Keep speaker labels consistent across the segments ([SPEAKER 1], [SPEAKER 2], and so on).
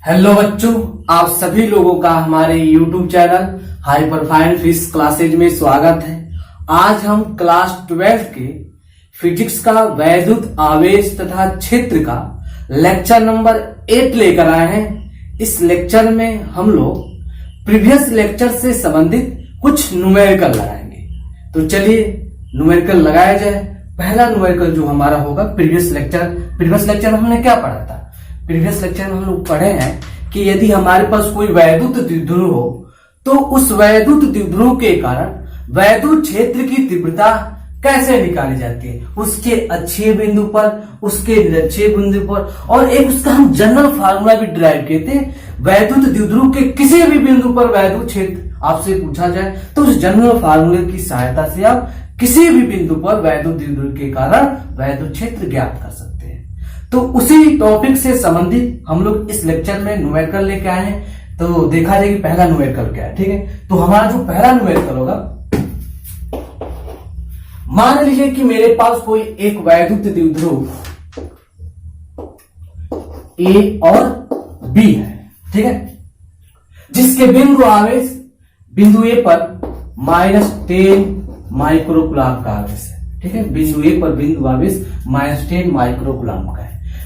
[SPEAKER 1] Hello बच्चों, आप सभी लोगों का हमारे YouTube channel hyperfine physics classes में स्वागत है। आज हम क्लास 12 के फिजिक्स का वैद्युत आवेश तथा क्षेत्र का लेक्चर नंबर 8 लेकर आए हैं। इस लेक्चर में हम लोग प्रीवियस लेक्चर से संबंधित कुछ न्यूमेरिकल लगाएंगे। तो चलिए न्यूमेरिकल लगाया जाए। पहला न्यूमेरिकल जो हमारा होगा प्रीवियस लेक्चर में हमने क्या पढ़ा था? प्रीवियस लेक्चर में हम लोग पढ़े हैं कि यदि हमारे पास कोई वैद्युत द्विध्रुव हो तो उस वैद्युत द्विध्रुव के कारण वैद्युत क्षेत्र की तीव्रता कैसे निकाली जाती है, उसके अक्षीय बिंदु पर, उसके निरक्षीय बिंदु पर, और एक उसका हम जनरल फार्मूला भी डिराइव किए थे। वैद्युत द्विध्रुव के किसी भी बिंदु पर वैद्युत क्षेत्र आपसे पूछा जाए तो उस जनरल फार्मूले की सहायता से आप किसी भी बिंदु पर वैद्युत द्विध्रुव के कारण वैद्युत क्षेत्र ज्ञात कर सकते हैं। तो उसी टॉपिक से संबंधित हम लोग इस लेक्चर में न्यूमेरिकल लेके आए हैं। तो देखा जाए कि पहला न्यूमेरिकल क्या है। ठीक है, तो हमारा जो पहला न्यूमेरिकल होगा, मान लीजिए कि मेरे पास कोई एक वैद्युत द्विध्रुव ए और बी है। ठीक है, जिसके बिंदु आवेश बिंदु ए पर -10 माइक्रोकूलम का आवेश है। ठीक है, बिंदु ए पर बिंदु आवेश -10 माइक्रोकूलम का है।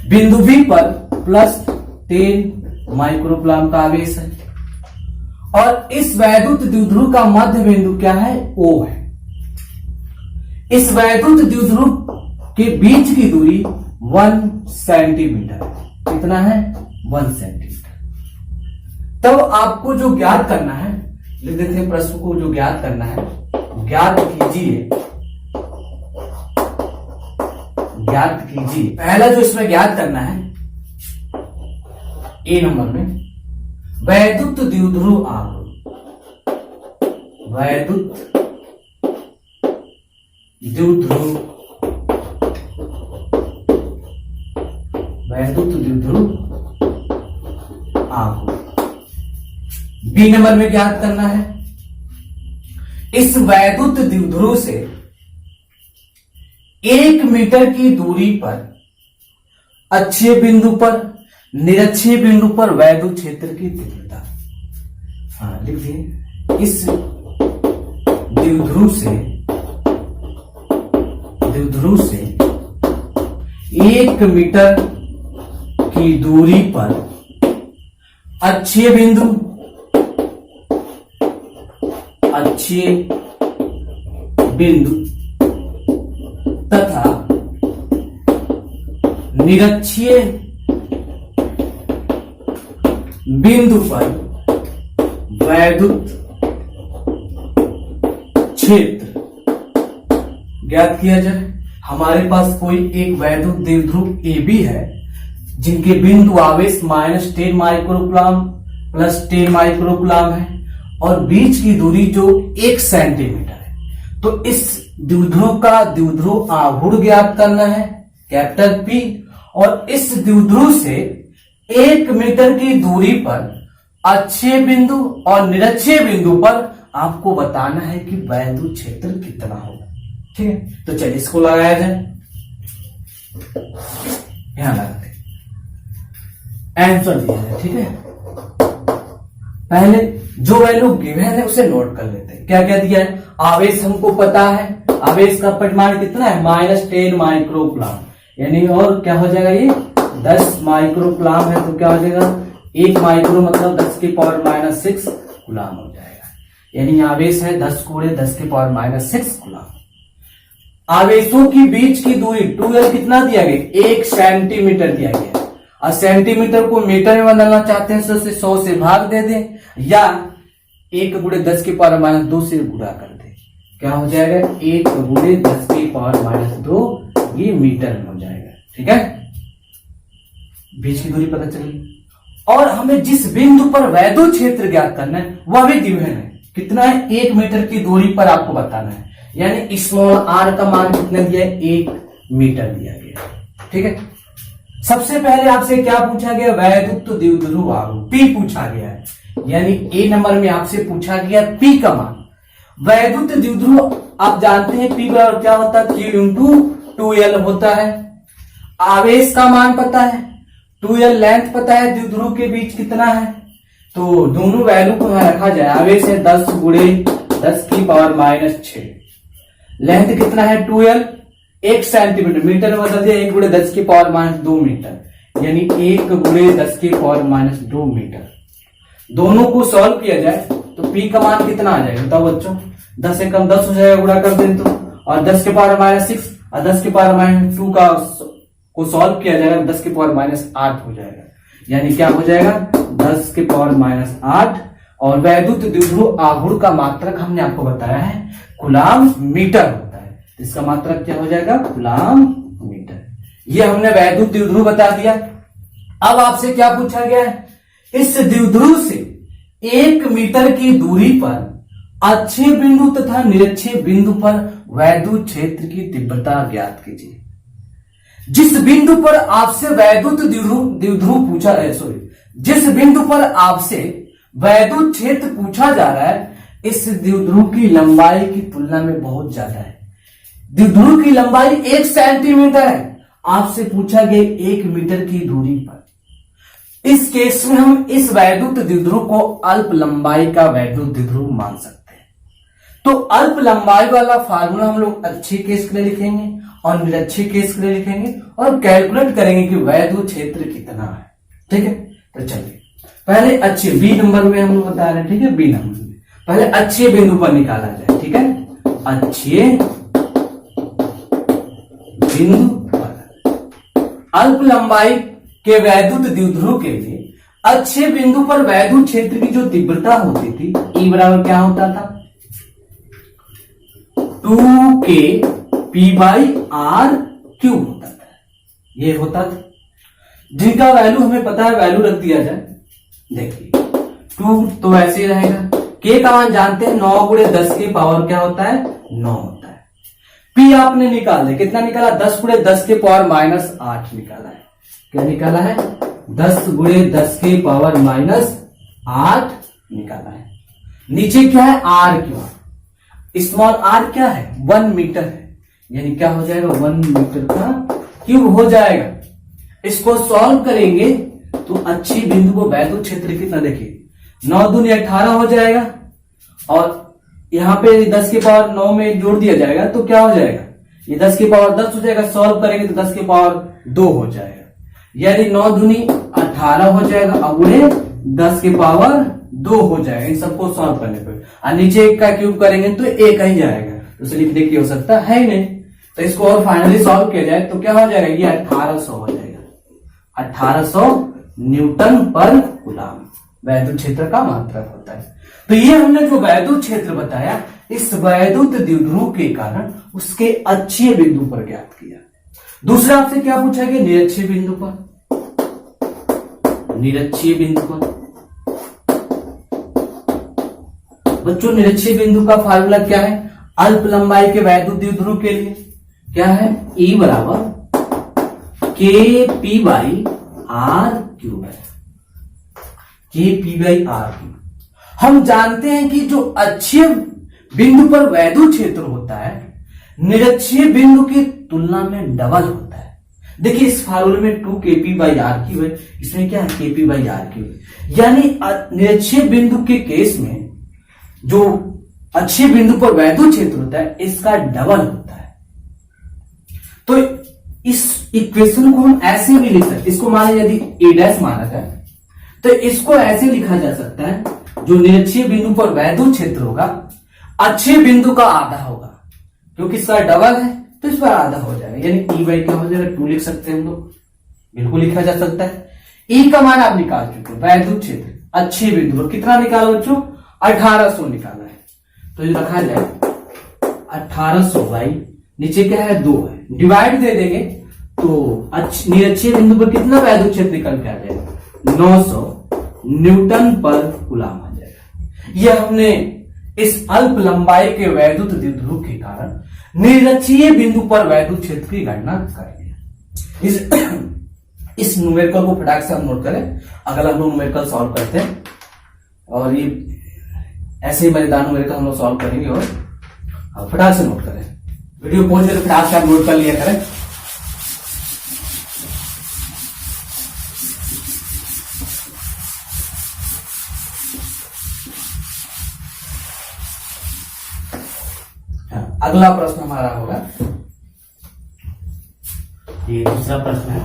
[SPEAKER 1] बिंदु बी पर +10 माइक्रोकूलम का आवेश है। और इस वैद्युत द्विध्रुव का मध्य बिंदु क्या है? O है। इस वैद्युत द्विध्रुव के बीच की दूरी 1 सेंटीमीटर है। कितना है? 1 सेंटीमीटर। तब आपको जो ज्ञात करना है, लिख देते हैं प्रश्न को, जो ज्ञात करना है ज्ञात कीजिए। पहला जो इसमें ज्ञात करना है ए नंबर में, वैद्युत द्विध्रुव आघूर्ण। वैद्युत द्विध्रुव आघूर्ण। बी नंबर में ज्ञात करना है इस वैद्युत द्विध्रुव से 1 मीटर की दूरी पर अक्षीय बिंदु पर, निरक्षीय बिंदु पर वैद्युत क्षेत्र की तीव्रता। हाँ, लिख दिए। इस द्विध्रुव से 1 मीटर की दूरी पर अक्षीय बिंदु तथा निरक्षीय बिंदु पर वैद्युत क्षेत्र ज्ञात किया जाए। हमारे पास कोई एक वैद्युत द्विध्रुव AB है जिनके बिंदु आवेश -10 माइक्रोकूलम +10 माइक्रोकूलम है और बीच की दूरी जो 1 सेंटीमीटर है। तो इस द्विध्रुव का द्विध्रुव आघूर्ण ज्ञात करना है, कैपिटल P। और इस द्विध्रुव से 1 मीटर की दूरी पर अक्षीय बिंदु और निरक्षीय बिंदु पर आपको बताना है कि वैद्युत क्षेत्र कितना होगा। ठीक है, तो चलिए इसको लगाया जाए। यहां लगाते आंसर दिया है। ठीक है, पहले जो वैल्यू गिवन है उसे नोट कर लेते हैं। क्या क्या दिया है? आवेश हमको पता है, आवेश का परिमाण कितना है? -10 माइक्रोकूलम, यानी और क्या हो जाएगा? ये 10 माइक्रोकूलम है, तो क्या हो जाएगा? 1 माइक्रो मतलब 10 की पावर -6 कूलम हो जाएगा। यानी आवेश है 10 × 10 की पावर -6 कूलम। आवेशों की बीच की दूरी 2L कितना दिया गया? 1 सेंटीमीटर दिया गया। और सेंटीमीटर को मीटर में बदलना चाहते हैं तो उसे 100 से भाग दे दें या 1 × 10 की पावर -2 से गुणा कर दें। क्या हो जाएगा? 1 × 10 की पावर -2, ये मीटर में हो जाएगा। ठीक है, बीच की दूरी पता चली। और हमें जिस बिंदु पर वैद्युत क्षेत्र ज्ञात करना है वह भी गिवन है। कितना है? 1 मीटर की दूरी पर आपको बताना है। यानी स्मॉल r का मान कितना दिया है? 1 मीटर दिया गया। ठीक है, सबसे पहले आपसे क्या पूछा गया? वैद्युत द्विध्रुव आघूर्ण P पूछा गया है। यानी ए नंबर में आपसे पूछा गया P का मान। वैद्युत द्विध्रुव आप जानते हैं P बराबर क्या होता है? Q × 2L होता है। आवेश का मान पता है 2l लेंथ पता है द्विध्रुव के बीच कितना है, तो दोनों वैल्यू को यहां रखा जाए। आवेश है 10 गुणे 10 की पावर माइनस 6। लेंथ कितना है 2l, 1 सेंटीमीटर, मीटर में बदल दिया 1 गुणे 10 की पावर माइनस 2 मीटर, यानी 1 गुणे 10 की पावर माइनस 2 मीटर। दोनों को सॉल्व किया जाए तो P का मान कितना आ जाएगा बताओ बच्चों। 10 से कम 10 हो जाएगा, गुणा कर दें तो, और 10 के पावर माइनस 6 और 10 के पावर माइनस 2 को सॉल्व किया जाएगा 10 के पावर माइनस 8 हो जाएगा, यानी क्या हो जाएगा 10 के पावर माइनस 8। और वैद्युत द्विध्रुव आघूर्ण का मात्रक हमने आपको बताया है कूलाम मीटर होता है, इसका मात्रक क्या हो जाएगा कूलाम मीटर। ये हमने वैद्युत द्विध्रुव बता दिया। अब आपसे क्या पूछा गया है, इस द्विध्रुव से 1 मीटर की दूरी पर अक्षीय बिंदु तथा निरक्षीय बिंदु पर वैद्युत क्षेत्र की तीव्रता ज्ञात कीजिए। जिस बिंदु पर आपसे वैद्युत द्विध्रुव पूछा है, जिस बिंदु पर आपसे वैद्युत क्षेत्र पूछा जा रहा है, इस द्विध्रुव की लंबाई की तुलना में बहुत ज्यादा है। द्विध्रुव की लंबाई 1 सेंटीमीटर है, आपसे पूछा गया 1 मीटर की दूरी पर। इस केस में हम इस वैद्युत द्विध्रुव को अल्प लंबाई का वैद्युत द्विध्रुव मान सकते हैं। तो अल्प लंबाई वाला फार्मूला हम लोग अच्छे केस के लिए लिखेंगे और निरक्षीय केस के लिए लिखेंगे और कैलकुलेट करेंगे कि वैद्युत क्षेत्र कितना है। ठीक है, तो चलिए पहले अच्छे बी नंबर में हम लोग बता रहे हैं। ठीक है, बी नंबर में पहले अच्छे बिंदु पर निकाला जाए। ठीक है, अच्छे बिंदु पर अल्प लंबाई के वैद्युत द्विध्रुव के लिए अच्छे बिंदु पर वैद्युत क्षेत्र की जो तीव्रता होती थी E बराबर क्या होता था 2K P/R³ होता था, ये होता था, जिनका वैल्यू हमें पता है, वैल्यू रख दिया जाए। देखिए 2 तो ऐसे ही रहेगा, K का मान जानते हैं 9 गुणे 10 की पावर क्या होता है 9 होता है। P आपने निकाल दिया, कितना निकाला 10 गुणे 10 की पावर माइनस 8 निकाला है। क्या निकाला है 10 गुणे 10 की पावर माइनस 8 निकाला है। नीचे क्या है R³, स्मॉल r क्या है 1 मीटर है, यानी क्या हो जाएगा 1 मीटर का क्यूब हो जाएगा। इसको सॉल्व करेंगे तो अच्छी बिंदु को वैद्युत क्षेत्र कितना देखिए 9 दूनी 18 हो जाएगा, और यहां पे 10 की पावर 9 में जोड़ दिया जाएगा तो क्या हो जाएगा ये 10 की पावर 10 हो जाएगा। सॉल्व करेंगे तो 10 की पावर 2 हो जाएगा, यानी 9 दूनी 18 हो जाएगा और गुणे 10 की पावर 2 हो जाएगा। इन सबको सॉल्व करने पर और नीचे 1 का क्यूब करेंगे तो 1 ही जाएगा, तो उसे लिखने की हो सकता है ही नहीं। तो इसको और फाइनली सॉल्व किया जाए तो क्या हो जाएगा ये 1800 हो जाएगा। 1800 न्यूटन पर कूलाम वैद्युत क्षेत्र का मात्रक होता है। तो ये हमने जो वैद्युत क्षेत्र बताया इस वैद्युत द्विध्रुव के कारण उसके अक्षीय बिंदु पर ज्ञात किया। दूसरा आपसे क्या पूछा गया निरक्षीय बिंदु पर, निरक्षीय बिंदु पर बच्चों निरक्षीय बिंदु का फार्मूला क्या है अल्प लंबाई के वैद्युत द्विध्रुव के लिए क्या है E बराबर KP/R³ है, KP/R³। हम जानते हैं कि जो अक्षीय बिंदु पर वैद्युत क्षेत्र होता है निरक्षीय बिंदु की तुलना में डबल होता है। देखिए इस फार्मूले में 2KP/R³ है, इसमें क्या है KP/R³, यानी निरक्षीय बिंदु के केस में जो अक्षीय बिंदु पर वैद्युत क्षेत्र होता है इसका डबल होता है। तो इस इक्वेशन को हम ऐसे भी लिख सकते हैं, इसको मान यदि A' माना जाए तो इसको ऐसे लिखा जा सकता है जो निरक्षीय बिंदु पर वैद्युत क्षेत्र होगा अक्षीय बिंदु का आधा होगा, क्योंकि इसका डबल है तो इस पर आधा हो जाएगा, यानी E क्या हो जाएगा 2 लिख सकते हैं हम लोग, बिल्कुल लिखा जा सकता है। E का मान आप निकाल चुके हो, वैद्युत क्षेत्र अक्षीय बिंदु पर कितना निकाला बच्चों 1800 निकाला है, तो ये रखा जाए 1800 बाई नीचे क्या है 2 है, डिवाइड दे देंगे तो निरक्षीय बिंदु पर कितना वैद्युत क्षेत्र निकल के आ जाएगा 900 न्यूटन पर कूलाम आ जाएगा। यह हमने इस अल्प लंबाई के वैद्युत द्विध्रुव के कारण निरक्षीय बिंदु पर वैद्युत क्षेत्र की गणना कर लिया। इस न्यूमेरिकल को फटाक से हम नोट करें, अगला हम लोग न्यूमेरिकल सॉल्व करते हैं और ये ऐसे ही मजेदार न्यूमेरिकल हम लोग सॉल्व करेंगे और फटाक से नोट करें। वीडियो पहुंच गए तो फटाक से आप नोट कर लिया करें। अगला प्रश्न हमारा होगा, ये दूसरा प्रश्न है।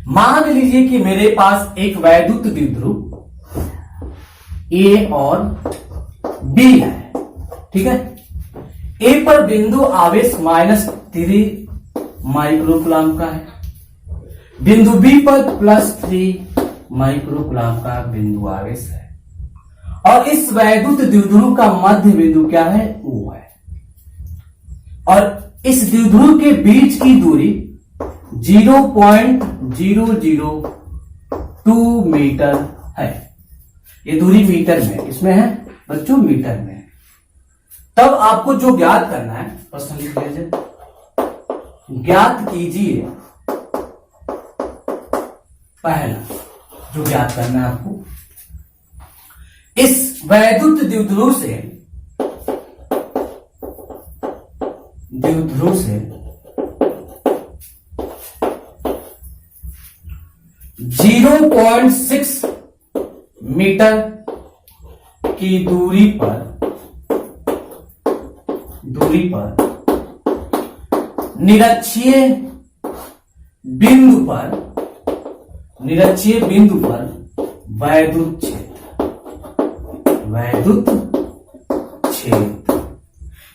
[SPEAKER 1] मान लीजिए कि मेरे पास एक वैद्युत द्विध्रुव ए और बी है, ठीक है। ए पर बिंदु आवेश -3 माइक्रोकुलाम का है, बिंदु बी पर +3 माइक्रोकुलाम का बिंदु आवेश है, और इस वैद्युत द्विध्रुव का मध्य बिंदु क्या है, O है, और इस द्विध्रुव के बीच की दूरी 0.002 मीटर है। ये दूरी मीटर में, इसमें है बच्चों, मीटर में। तब आपको जो ज्ञात करना है, प्रश्न लिख लीजिए, ज्ञात कीजिए, पहला जो ज्ञात करना है आपको, इस वैद्युत द्विध्रुव से 0.6 मीटर की दूरी पर निरक्षीय बिंदु पर वैद्युत क्षेत्र,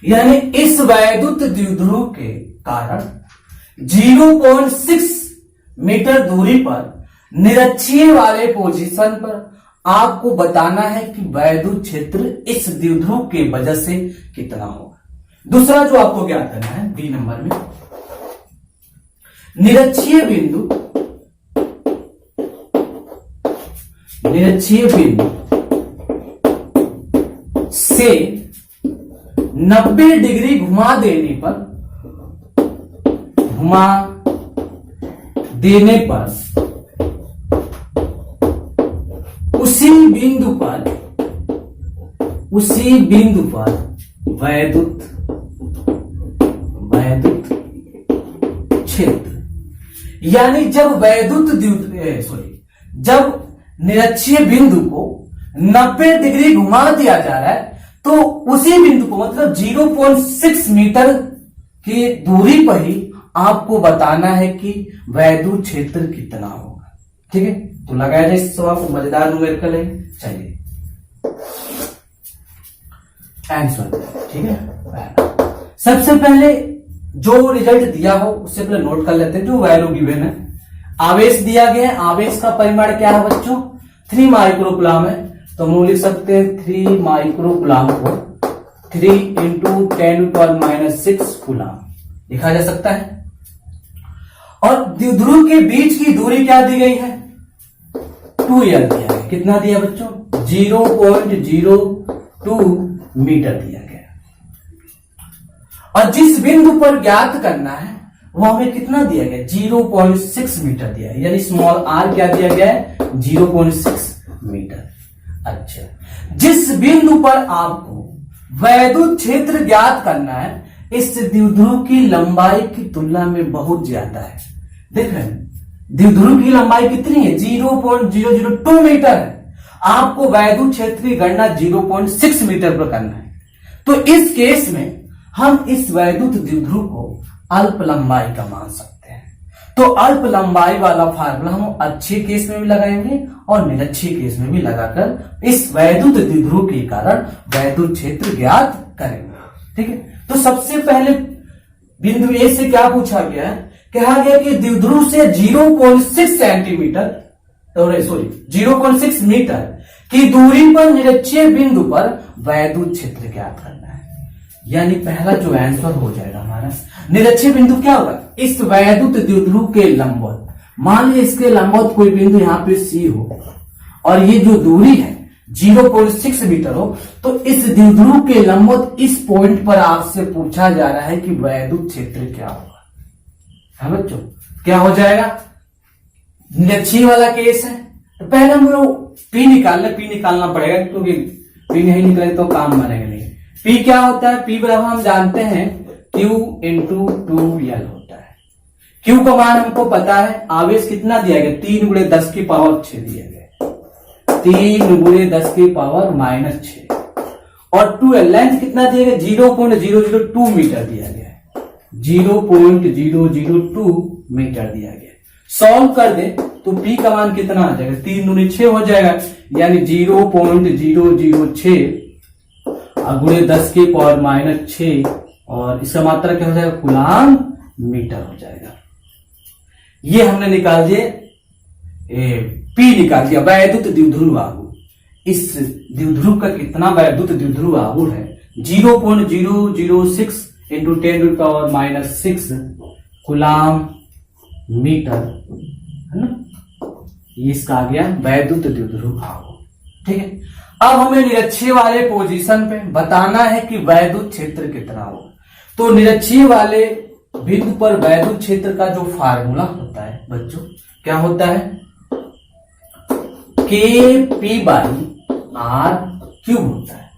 [SPEAKER 1] यानी इस वैद्युत द्विध्रुव के कारण 0.6 मीटर दूरी पर निरक्षीय वाले पोजीशन पर आपको बताना है कि वैद्युत क्षेत्र इस द्विध्रुव के वजह से कितना होगा। दूसरा जो आपको ज्ञात करना है, बी नंबर में, निरक्षीय बिंदु से 90 डिग्री घुमा देने पर उसी बिंदु पर वैद्युत क्षेत्र, यानी जब जब निरक्षीय बिंदु को 90 डिग्री घुमा दिया जा रहा है, तो उसी बिंदु को, मतलब 0.6 मीटर की दूरी पर ही आपको बताना है कि वैद्युत क्षेत्र कितना होगा, ठीक है। तो लगाया जाए इस सवाल को, मजेदार न्यूमेरिकल है। चलिए आंसर, ठीक है। सबसे पहले जो रिजल्ट दिया हो उससे पहले नोट कर लेते हैं, जो वैल्यू गिवन है। आवेश दिया गया है, आवेश का परिमाण क्या है बच्चों, 3 माइक्रोकुलाम है, तो हम लिख सकते हैं 3 माइक्रोकुलाम को 3 × 10⁻⁻6 कुलाम लिखा जा सकता है। और द्विध्रुव के बीच की दूरी क्या दी गई है, 2L दिया है। कितना दिया बच्चों, 0.02 मीटर दिया गया। और जिस बिंदु पर ज्ञात करना है वो हमें कितना दिया गया, 0.6 मीटर दिया है, यानी स्मॉल r क्या दिया गया है, 0.6 मीटर। अच्छा, जिस बिंदु पर आपको वैद्युत क्षेत्र ज्ञात करना है, इस द्विध्रुव की लंबाई की तुलना में बहुत ज्यादा है। देख रहे हैं, द्विध्रुव की लंबाई कितनी है, 0.002 मीटर है। आपको वैद्युत क्षेत्र की गणना 0.6 मीटर पर करना है। तो इस केस में हम इस वैद्युत द्विध्रुव को अल्प लंबाई का मान सकते हैं। तो अल्प लंबाई वाला फार्मूला हम अच्छे केस में भी लगाएंगे और निरक्षीय केस में भी लगाकर इस वैद्युत द्विध्रुव के कारण वैद्युत क्षेत्र ज्ञात करेंगे, ठीक है। तो सबसे पहले बिंदु ए से क्या पूछा गया है, कहा गया कि द्विध्रुव से 0.6 मीटर की दूरी पर निरक्षीय बिंदु पर वैद्युत क्षेत्र ज्ञात करना है। यानी पहला जो आंसर हो जाएगा हमारा, निरक्षीय बिंदु क्या होगा, इस वैद्युत द्विध्रुव के लंबवत। मान लीजिए इसके लंबवत कोई बिंदु यहाँ पे C हो और ये जो दूरी है 0.6 मीटर हो, तो इस द्विध्रुव के लंबवत इस पॉइंट पर आपसे पूछा जा रहा है कि वैद्युत क्षेत्र क्या होगा। है बच्चों, क्या हो जाएगा, निरक्षीय वाला केस है। तो पहले हम लोग P निकालना पड़ेगा, क्योंकि P नहीं निकले तो काम बनेगा नहीं। P क्या होता है, P बराबर हम जानते हैं Q × 2L होता है। Q का मान हमको पता है, आवेश कितना दिया गया, 3 × 10⁻6 दिया गया, 3 × 10⁻⁻6। और 2 लेंथ कितना दिया गया 0.002 मीटर दिया गया है, 0.002 मीटर दिया गया। सॉल्व कर दे तो P का मान कितना आ जाएगा, 3 दूनी 6 हो जाएगा, यानी 0.006 गुणे 10 की पावर -6 और इसका मात्रा क्या हो जाएगा कूलाम मीटर हो जाएगा। ये हमने निकाल दिए P निकाल दिया वैद्युत द्विध्रुव आघूर्ण। इस द्विध्रुव का कितना वैद्युत द्विध्रुव आघूर्ण है 0.006 इंटू 10⁻⁻6 कूलाम मीटर है ना, ये इसका आ गया वैद्युत द्विध्रुव आघूर्ण। ठीक है, अब हमें निरक्षीय वाले पोजीशन पे बताना है कि वैद्युत क्षेत्र कितना होगा। तो निरक्षीय वाले बिंदु पर वैद्युत क्षेत्र का जो फार्मूला होता है बच्चों क्या होता है, Kp/r³ होता है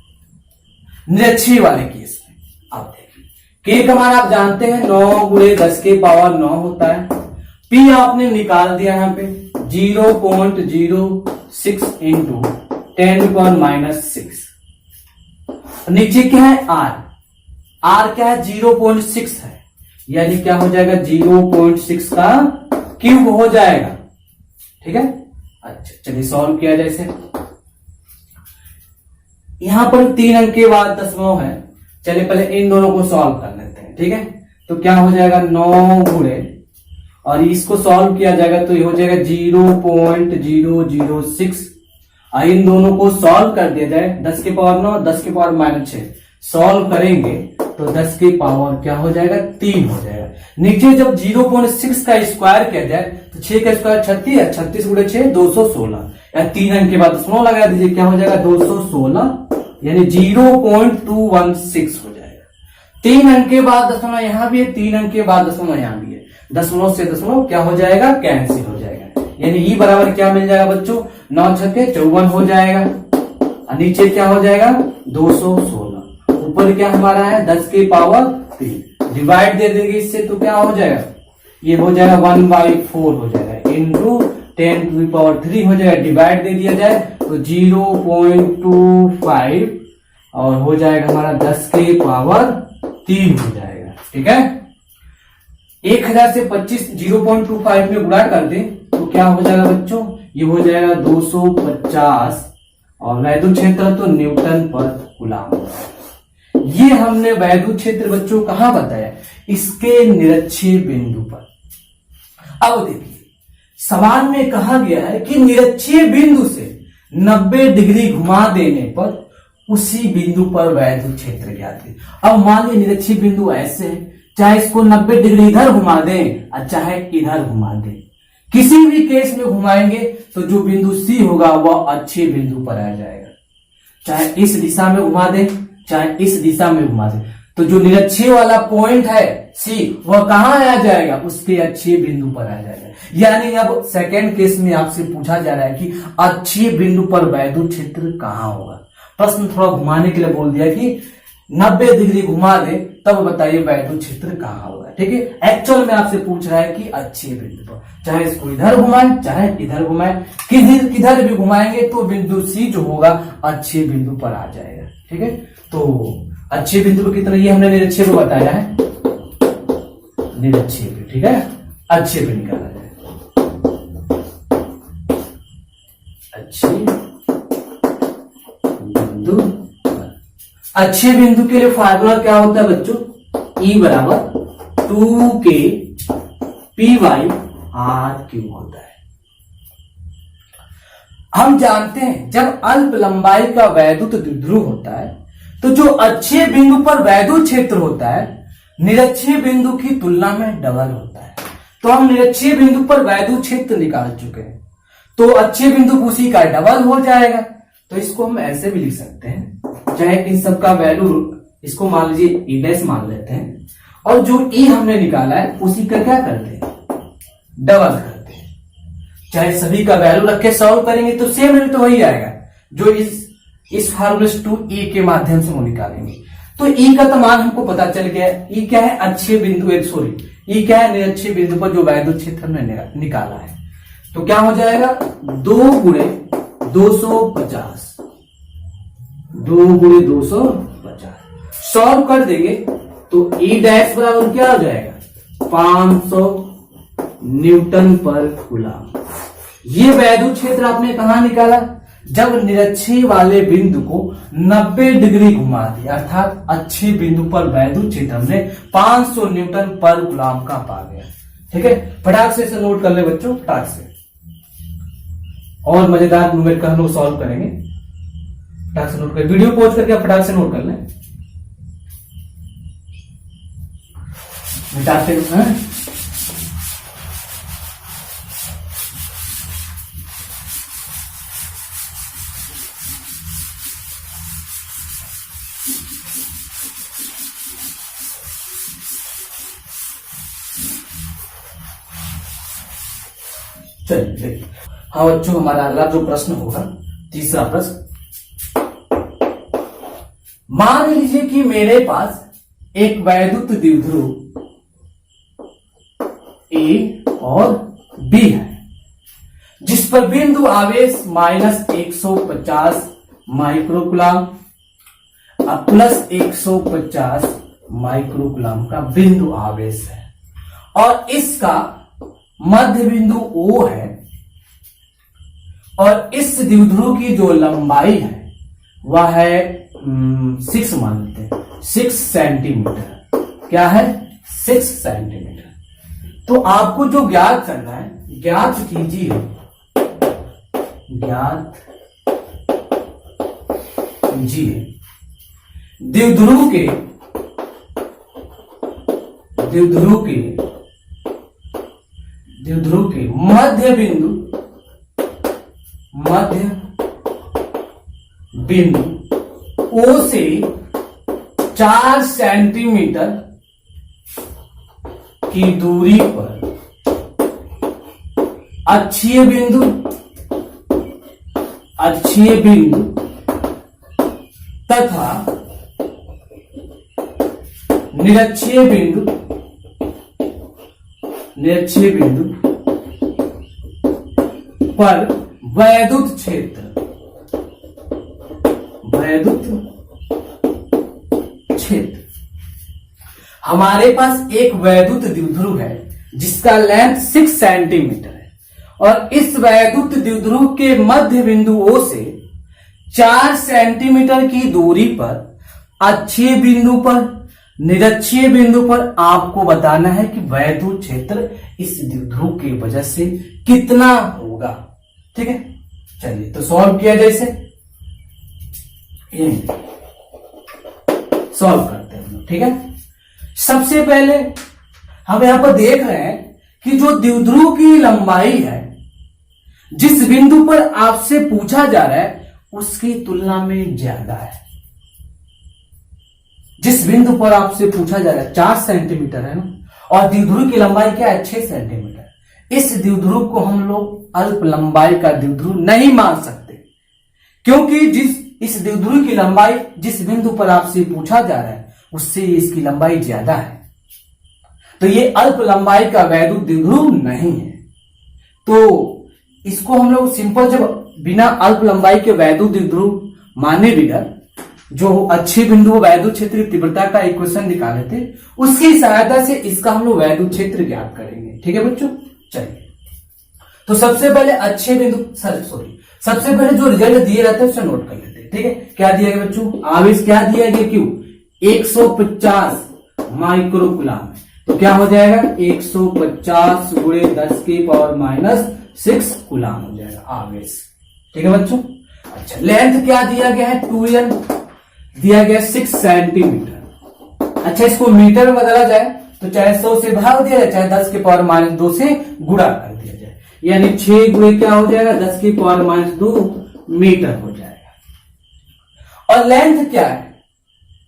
[SPEAKER 1] निरक्षीय वाले केस में। आप देखिए K का मान आप जानते हैं 9 गुणे 10 की पावर 9 होता है। P आपने निकाल दिया यहाँ पे 0.06 इंटू 10⁻⁻6। नीचे क्या है R, R क्या है 0.6 है, यानी क्या हो जाएगा 0.6 का क्यूब हो जाएगा। ठीक है, अच्छा चलिए सॉल्व किया जाए इसे। यहां पर 3 अंक के बाद दशमलव है, चलिए पहले इन दोनों को सॉल्व कर लेते हैं। ठीक है, तो क्या हो जाएगा 9 गुणे और इसको सॉल्व किया जाएगा तो ये हो जाएगा 0.006। इन दोनों को सॉल्व कर दिया जाए 10 की पावर 9 10 की पावर -6 सॉल्व करेंगे तो 10 की पावर क्या हो जाएगा 3 हो जाएगा। नीचे जब 0.6 का स्क्वायर किया जाए तो 6 का स्क्वायर 36 है, 36 गुणे 6 216, या 3 अंक के बाद दशमलव लगा दीजिए क्या हो जाएगा 216 यानी 0.216 हो जाएगा। 3 अंक के बाद दशमलव यहां भी है, 3 अंक के बाद दशमलव यहां भी है, दशमलव से दशमलव क्या हो जाएगा कैंसिल हो जाएगा, यानी ई बराबर क्या मिल जाएगा बच्चों 9 छक्के 54 हो जाएगा। नीचे क्या हो जाएगा 216, ऊपर क्या हमारा है 10 की पावर 3, डिवाइड दे देंगे इससे तो क्या हो जाएगा ये हो जाएगा 1/4 हो जाएगा इंटू 10⁻³ हो जाएगा, डिवाइड दे दिया जाए तो 0.25 और हो जाएगा हमारा 10 की पावर 3 हो जाएगा। ठीक है, 1000 से 25 0.25 में गुणा कर दें तो क्या हो जाएगा बच्चों ये हो जाएगा 250 और वैद्युत क्षेत्र तो न्यूटन पर कूलाम। ये हमने वैद्युत क्षेत्र बच्चों कहां बताया, इसके निरक्षीय बिंदु पर। अब देखिए सवाल में कहा गया है कि निरक्षीय बिंदु से 90 डिग्री घुमा देने पर उसी बिंदु पर वैद्युत क्षेत्र ज्ञात है। अब मान लीजिए निरक्षीय बिंदु ऐसे है, चाहे इसको 90 डिग्री इधर घुमा दें और चाहे इधर घुमा दें, किसी भी केस में घुमाएंगे तो जो बिंदु सी होगा वह अच्छे बिंदु पर आ जाएगा, चाहे इस दिशा में घुमा दें चाहे इस दिशा में घुमा दें, तो जो निरक्षीय वाला पॉइंट है सी वह कहां आ जाएगा उसके अच्छे बिंदु पर आ जाएगा। यानी अब सेकेंड केस में आपसे पूछा जा रहा है कि अच्छे बिंदु पर वैद्युत क्षेत्र कहां होगा। प्रश्न थोड़ा घुमाने के लिए बोल दिया कि 90 डिग्री घुमा दे तब बताइए वैद्युत क्षेत्र कहां होगा। ठीक है, एक्चुअल में आपसे पूछ रहा है कि अच्छे बिंदु पर, चाहे इसको इधर घुमाएं चाहे इधर घुमाएं, किधर भी घुमाएंगे तो बिंदु सी जो होगा अच्छे बिंदु पर आ जाएगा। ठीक है, तो अच्छे बिंदु पर कितना ये हमने निरक्षीय को बताया है, निरक्षीय पे। ठीक है, अच्छे पे निकाला जाए अच्छे बिंदु। अच्छे बिंदु के लिए फार्मूला क्या होता है बच्चों, E बराबर 2K/P/r³ होता है। हम जानते हैं जब अल्प लंबाई का वैद्युत द्विध्रुव होता है तो जो अच्छे बिंदु पर वैद्युत क्षेत्र होता है निरक्षीय बिंदु की तुलना में डबल होता है। तो हम निरक्षीय बिंदु पर वैद्युत क्षेत्र निकाल चुके हैं, तो अच्छे बिंदु उसी का डबल हो जाएगा। तो इसको हम ऐसे भी लिख सकते हैं, चाहे इन सब का वैल्यू इसको मान लीजिए E' मान लेते हैं और जो E हमने निकाला है उसी का क्या करते हैं डबल करते हैं। चाहे सभी का वैल्यू रख के सॉल्व करेंगे तो सेम रिजल्ट वही आएगा जो इस फार्मूले 2E के माध्यम से वो निकालेंगे। तो E का तो मान हमको पता चल गया, E क्या है अच्छे बिंदु E क्या है निरक्षीय बिंदु पर जो वैद्युत क्षेत्र हमने निकाला है। तो क्या हो जाएगा 2 गुणे 250 2 गुणे 250 सॉल्व कर देंगे तो ई डैश बराबर क्या हो जाएगा 500 न्यूटन पर कूलम। ये वैद्युत क्षेत्र आपने कहा निकाला जब निरक्षीय वाले बिंदु को 90 डिग्री घुमा दिया, अर्थात अच्छे बिंदु पर वैद्युत क्षेत्र हमने 500 न्यूटन पर कूलम का पा गया। ठीक है, फटाक से इसे नोट कर ले बच्चों, फटाक से। और मजेदार न्यूमेरिकल हम लोग सॉल्व करेंगे, फटाक से नोट कर, वीडियो पॉज करके फटाक से नोट कर लें। मिटाते हैं चलिए। हाँ बच्चों, हमारा अगला जो प्रश्न होगा, तीसरा प्रश्न, मान लीजिए कि मेरे पास एक वैद्युत द्विध्रुव ए और बी है जिस पर बिंदु आवेश -150 माइक्रोकूलम प्लस 150 माइक्रोकूलम का बिंदु आवेश है और इसका मध्य बिंदु O है और इस द्विध्रुव की जो लंबाई है वह है 6 मानते हैं, 6 सेंटीमीटर। क्या है? 6 सेंटीमीटर। तो आपको जो ज्ञात करना है, ज्ञात कीजिए, ज्ञात कीजिए द्विध्रुव के मध्य बिंदु O से 4 सेंटीमीटर की दूरी पर अक्षीय बिंदु तथा निरक्षीय बिंदु पर वैद्युत क्षेत्र हमारे पास एक वैद्युत द्विध्रुव है जिसका लेंथ 6 सेंटीमीटर है और इस वैद्युत द्विध्रुव के मध्य बिंदु O से 4 सेंटीमीटर की दूरी पर अक्षीय बिंदु पर निरक्षीय बिंदु पर आपको बताना है कि वैद्युत क्षेत्र इस द्विध्रुव की वजह से कितना होगा। ठीक है, चलिए तो सॉल्व किया जाए इसे, सॉल्व करते हैं। ठीक है, सबसे पहले हम यहां पर देख रहे हैं कि जो द्विध्रुव की लंबाई है जिस बिंदु पर आपसे पूछा जा रहा है उसकी तुलना में ज्यादा है। जिस बिंदु पर आपसे पूछा जा रहा है 4 सेंटीमीटर है ना, और द्विध्रुव की लंबाई क्या है 6 सेंटीमीटर। इस द्विध्रुव को हम लोग अल्प लंबाई का द्विध्रुव नहीं मान सकते क्योंकि इस द्विध्रुव की लंबाई जिस बिंदु पर आपसे पूछा जा रहा है उससे इसकी लंबाई ज्यादा है, तो ये अल्प लंबाई का वैद्युत द्विध्रुव नहीं है। तो इसको हम लोग सिंपल जब बिना अल्प लंबाई के वैद्युत द्विध्रुव माने बिना जो अच्छे बिंदु वैद्युत क्षेत्र की तीव्रता का इक्वेशन निकाले थे उसकी सहायता से इसका हम लोग वैद्युत क्षेत्र ज्ञात करेंगे। ठीक है बच्चों, चलिए तो सबसे पहले अच्छे बिंदु सबसे पहले जो रिजल्ट दिए रहते हैं उसे नोट कर लेते हैं। ठीक है, क्या दिया गया बच्चों? आवेश क्या दिया गया? क्यों 150 माइक्रोकूलम, तो क्या हो जाएगा 150 गुणे 10 की पावर -6 कूलम हो जाएगा आवेश। ठीक है बच्चों, अच्छा लेंथ क्या दिया गया है? 2l दिया गया 6 सेंटीमीटर। अच्छा इसको मीटर में बदला जाए तो चाहे 100 से भाग दिया जाए चाहे 10 की पावर -2 से गुणा कर दिया जाए, यानी 6 गुणे क्या हो जाएगा 10 की पावर -2 मीटर हो जाएगा। और लेंथ क्या है?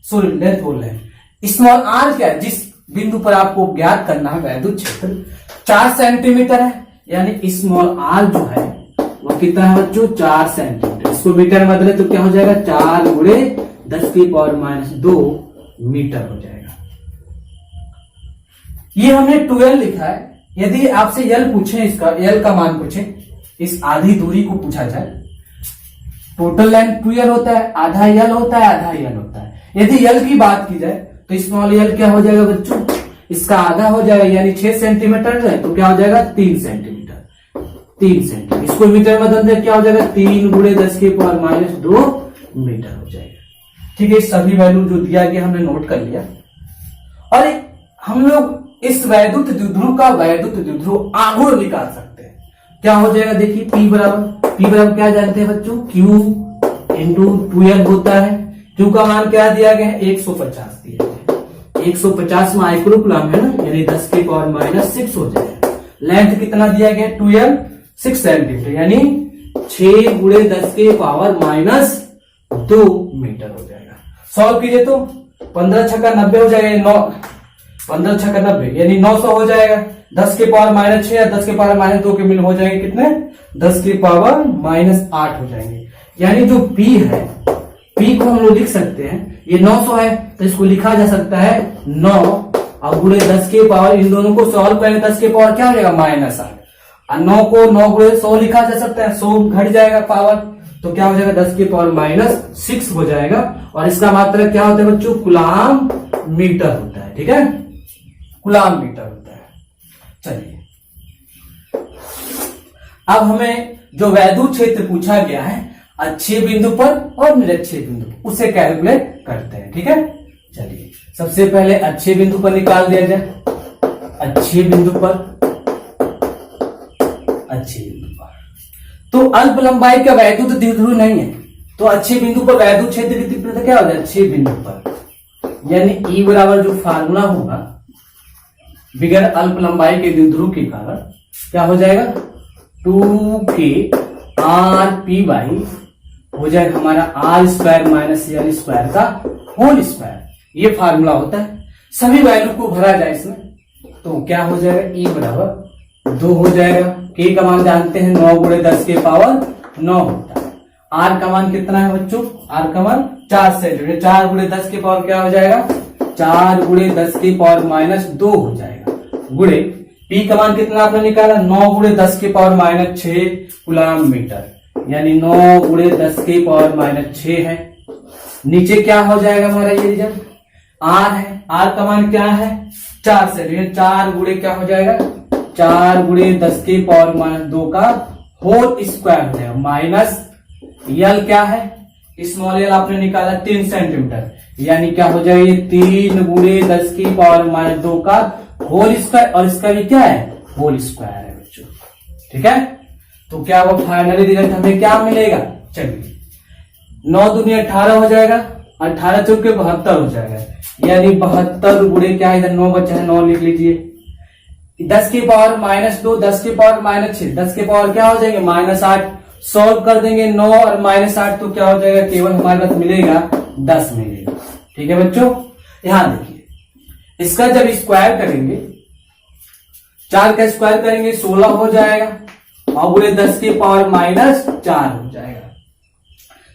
[SPEAKER 1] सॉरी लेंथ बोल रहे हैं, स्मॉल आर क्या है? जिस बिंदु पर आपको ज्ञात करना है वैद्युत क्षेत्र 4 सेंटीमीटर है, यानी स्मॉल आर जो है वो कितना है बच्चों? 4 सेंटीमीटर। इसको मीटर में बदले तो क्या हो जाएगा 4 गुणे 10 की पावर -2 मीटर हो जाएगा। ये हमने 12 लिखा है। यदि आपसे यल पूछे, इसका यल का मान पूछे, इस आधी दूरी को पूछा जाए टोटल लेंथ 2l होता है, आधा l होता है, आधा l होता है। यदि l की बात की जाए तो स्मॉल l क्या हो जाएगा बच्चों, इसका आधा हो जाएगा, यानी 6 सेंटीमीटर है तो क्या हो जाएगा 3 सेंटीमीटर, 3 सेंटीमीटर। इसको मीटर में बदल क्या हो जाएगा 3 गुणे 10 के पावर माइनस 2 मीटर हो जाएगा। ठीक है, सभी वैल्यू जो दिया गया हमने नोट कर लिया। और हम लोग इस वैद्युत द्विध्रुव का वैद्युत द्विध्रुव आघूर्ण निकाल सकते हैं। क्या हो जाएगा देखिए, P बराबर क्या जानते हैं बच्चों, Q इंटू 2l होता है। Q का मान क्या दिया गया है 150 दिया गया, 150 माइक्रोकूलम है ना, यानी 10 के पावर माइनस 6 हो जाएगा। लेंथ कितना दिया गया 2l, 6 सेंटीमीटर, यानी 6 गुणे 10 के पावर माइनस 2 मीटर हो जाएगा। सॉल्व कीजिए तो 15 छक्का 90 हो जाएगा, 15 छक्का 90 यानी 900 हो जाएगा। 10 के पावर माइनस 6 या 10 के पावर माइनस 2 के मिल हो जाएंगे कितने, 10 के पावर माइनस 8 हो जाएंगे। यानी जो P है, P को हम लोग लिख सकते हैं, ये 900 है तो इसको लिखा जा सकता है 9 और गुणे 10 के पावर, इन दोनों को सॉल्व करेंगे 10 के पावर क्या हो जाएगा माइनस 8, और 9 को 9 गुणे 100 लिखा जा सकता है, 100 घट जाएगा पावर, तो क्या हो जाएगा 10 के पावर माइनस 6 हो जाएगा। और इसका मात्रा क्या होता है बच्चों, कूलाम मीटर होता है। ठीक है, कूलाम मीटर होता है। चलिए अब हमें जो वैद्युत क्षेत्र पूछा गया है अच्छे बिंदु पर और निरक्षीय बिंदु पर, उसे कैलकुलेट करते हैं। ठीक है, चलिए सबसे पहले अच्छे बिंदु पर निकाल दिया जाए। अच्छे बिंदु पर, अच्छे बिंदु पर तो अल्प लंबाई का वैद्युत द्विध्रुव नहीं है, तो अच्छे बिंदु पर वैद्युत क्षेत्र की तीव्रता क्या हो जाए अच्छे बिंदु पर, यानी E बराबर जो फार्मूला होगा बिगर अल्प लंबाई के द्विध्रुव के कारण क्या हो जाएगा 2k RP बाई हो जाएगा हमारा R square minus L square का होल स्क्वायर, ये फार्मूला होता है। सभी वैल्यू को भरा जाए इसमें तो क्या हो जाएगा E बराबर 2 हो जाएगा। K का मान जानते हैं 9 गुणे 10 के पावर 9 होता है। R का मान कितना है बच्चों, R का मान 4 सेंटीमीटर, 4 गुणे 10 के पावर क्या हो जाएगा 4 गुणे 10 के पावर माइनस 2 हो जाएगा, गुणे P का मान कितना आपने निकाला 9 गुणे 10 के पावर माइनस 6 कूलाम मीटर, यानी 9 गुणे 10 के पावर माइनस 6 है। नीचे क्या हो जाएगा हमारा ये रिजल्ट R है, R का मान क्या है 4 सेंटीमीटर, 4 गुणे क्या हो जाएगा 4 गुणे 10 के पावर माइनस 2 का होल स्क्वायर हो जाएगा, माइनस L क्या है स्मॉल l आपने निकाला 3 सेंटीमीटर, यानी क्या हो जाएगा 3 गुणे 10 की पावर माइनस 2 का होल स्क्वायर, और इसका भी क्या है होल स्क्वायर है बच्चों। ठीक है, तो क्या वो फाइनली रिजल्ट हमें क्या मिलेगा, चलिए 9 दूनी 18 हो जाएगा, 18 चौके 72 हो जाएगा, यानी 72 गुणे क्या है इधर 9 बचा है 9 लिख लीजिए। 10 की पावर माइनस 2, 10 की पावर माइनस 6, 10 की पावर क्या हो जाएंगे माइनस 8, सॉल्व कर देंगे 9 और माइनस 8 तो क्या हो जाएगा केवल हमारे पास मिलेगा 10 मिलेगा। ठीक है बच्चों, ध्यान देखिए इसका जब स्क्वायर करेंगे 4 का स्क्वायर करेंगे 16 हो जाएगा, और गुणे 10 की पावर माइनस 4 हो जाएगा।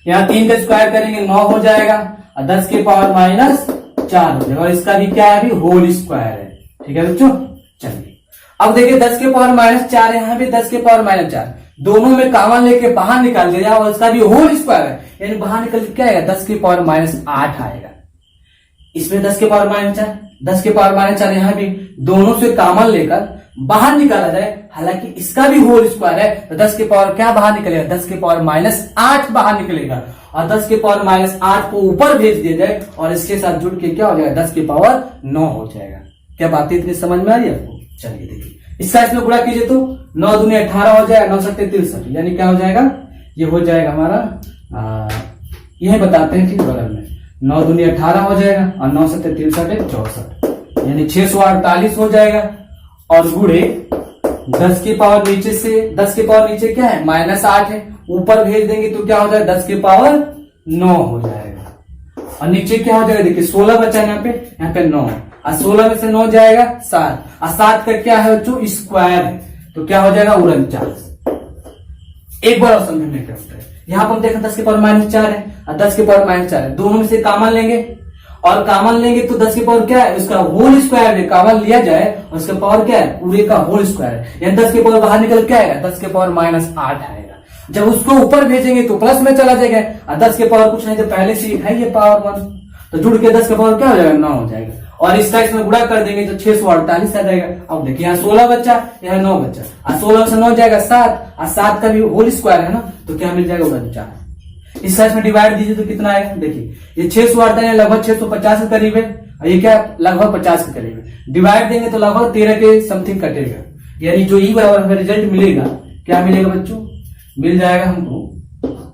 [SPEAKER 1] यहाँ 3 का स्क्वायर करेंगे 9 हो जाएगा, और 10 की पावर माइनस 4 हो जाएगा, और इसका भी क्या है अभी होल स्क्वायर है। ठीक है बच्चों, चलिए अब देखिए 10 के पावर माइनस 4, यहाँ भी 10 के पावर माइनस 4, दोनों में कॉमन लेके बाहर निकाल दिया और इसका भी होल स्क्वायर है, यानी बाहर निकल क्या आएगा 10 के पावर माइनस 8 आएगा। इसमें 10 के पावर माइनस 4, 10 के पावर माइनस 4, यहाँ भी दोनों से कॉमन लेकर बाहर निकाला जाए, हालांकि इसका भी होल स्क्वायर है तो 10 के पावर क्या बाहर निकलेगा 10 के पावर माइनस 8 बाहर निकलेगा, और 10 के पावर माइनस 8 को ऊपर भेज दिया जाए और इसके साथ जुड़ के क्या हो जाएगा 10 के पावर 9 हो जाएगा। क्या बातें इतनी समझ में आ रही है आपको, चलिए देखिए इसका इसमें गुणा कीजिए तो 9 दूनी 18 हो जाएगा, 9 सत्ते 63, यानी क्या हो जाएगा ये हो जाएगा हमारा यही बताते हैं ठीक बगल में 9 दूनी 18 हो जाएगा और 9 सत्ते 63 64, यानी 648 हो जाएगा, और गुणे 10 की पावर नीचे से 10 के पावर नीचे क्या है माइनस 8 है, ऊपर भेज देंगे तो क्या हो जाएगा 10 के पावर 9 हो जाएगा, और नीचे क्या हो जाएगा देखिए 16 बचा है यहाँ पे 9, और 16 में से 9 जाएगा 7, और 7 का क्या है जो स्क्वायर है तो क्या हो जाएगा 49। एक बार और समझने का है, यहाँ पर हम देखें 10 के पावर माइनस 4 है और 10 के पावर माइनस 4 है, दोनों में से कॉमन लेंगे, और कॉमन लेंगे तो 10 के पावर क्या है उसका होल स्क्वायर है, कॉमन लिया जाए और उसका पावर क्या है पूरे का होल स्क्वायर है, यानी 10 के पावर बाहर निकल क्या आएगा 10 के पावर माइनस 8 आएगा। जब उसको ऊपर भेजेंगे तो प्लस में चला जाएगा, और 10 के पावर कुछ नहीं तो पहले से है ये पावर 1, तो जुड़ के 10 का पावर क्या हो जाएगा 9 हो जाएगा, और इसका इसमें गुणा कर देंगे तो 648 आ जाएगा। अब देखिए यहाँ 16 बच्चा, यहाँ 9 बच्चा, और 16 से 9 जाएगा 7, और 7 का भी होल स्क्वायर है ना, तो क्या मिल जाएगा बच्चा। इस साइज में डिवाइड दीजिए तो कितना आएगा, देखिए ये 648 लगभग 650 के करीब है, और ये क्या लगभग 50 के करीब है। डिवाइड देंगे तो लगभग 13 के समथिंग कटेगा, यानी जो ई बराबर हमें रिजल्ट मिलेगा, क्या मिलेगा बच्चों, मिल जाएगा हमको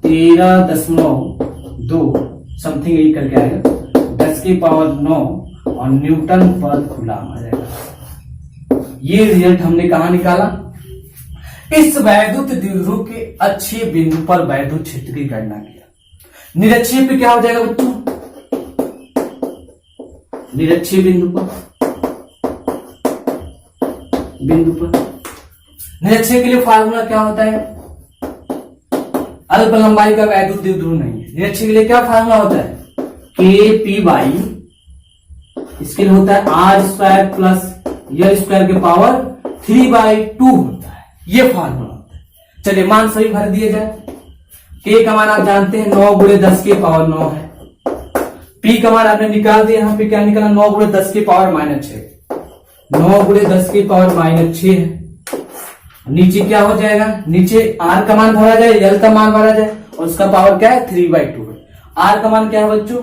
[SPEAKER 1] 13.2 समथिंग ई करके आएगा, 10 की पावर 9 और न्यूटन पर कूलम आ जाएगा। ये रिजल्ट हमने कहा निकाला, इस वैद्युत द्विध्रुव के अक्षीय बिंदु पर वैद्युत क्षेत्र की गणना किया। निरक्षीय पे क्या हो जाएगा बच्चों, निरक्षीय बिंदु पर निरक्षीय के लिए फार्मूला क्या होता है, अल्प लंबाई का वैद्युत द्विध्रुव नहीं है। निरक्षीय के लिए क्या फार्मूला होता है, के पी बाई, इसके लिए होता है r square plus l square के पावर 3/2 होता है, ये फार्मूला होता है। चलिए मान सभी भर दिए जाए। के का मान आप जानते हैं 9 गुणे 10 की पावर 9 है, पी का मान आपने निकाल दिया, यहाँ पे क्या निकाला 9 गुणे 10 की पावर -6, 9 गुणे 10 की पावर -6 है। नीचे क्या हो जाएगा, नीचे आर का मान भरा जाए, यल का मान भरा जाए, और उसका पावर क्या है 3/2 है। आर का मान क्या है बच्चों,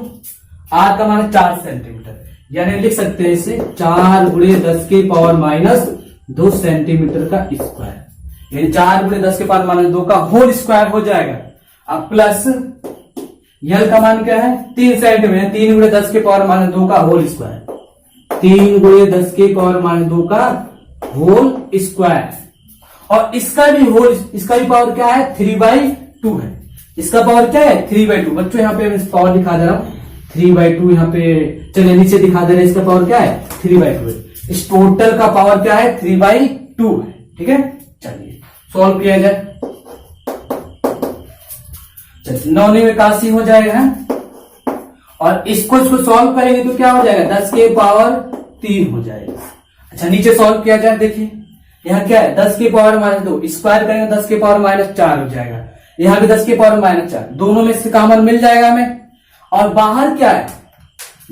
[SPEAKER 1] आर का मान है 4 सेंटीमीटर, यानी लिख सकते हैं इसे 4 गुणे 10 की पावर -2 सेंटीमीटर का स्क्वायर, यानी 4 गुणे 10 की पावर -2 का होल स्क्वायर हो जाएगा। अब प्लस यल का मान क्या है 3 सेंटीमीटर, 3 गुणे 10 की पावर -2 का होल स्क्वायर, 3 गुणे 10 की पावर -2 का होल स्क्वायर, और इसका भी पावर क्या है 3/2 है। इसका पावर क्या है 3/2। बच्चों यहाँ पे पावर दिखा दे रहा हूं 3/2, यहाँ पे चलिए नीचे दिखा दे रहे हैं, इसका पावर क्या है 3/2 है। इस टोटल का पावर क्या है 3/2 है। ठीक है, चलिए सॉल्व किया जाए। चलिए 9 में 81 हो जाएगा, और इसको सॉल्व करेंगे तो क्या हो जाएगा 10 के पावर 3 हो जाएगा। अच्छा नीचे सॉल्व किया जाए, देखिए यहाँ क्या है 10 की पावर -2 स्क्वायर करेंगे 10 की पावर -4 हो जाएगा, यहाँ भी 10 की पावर -4, दोनों में से कॉमन मिल जाएगा हमें, और बाहर क्या है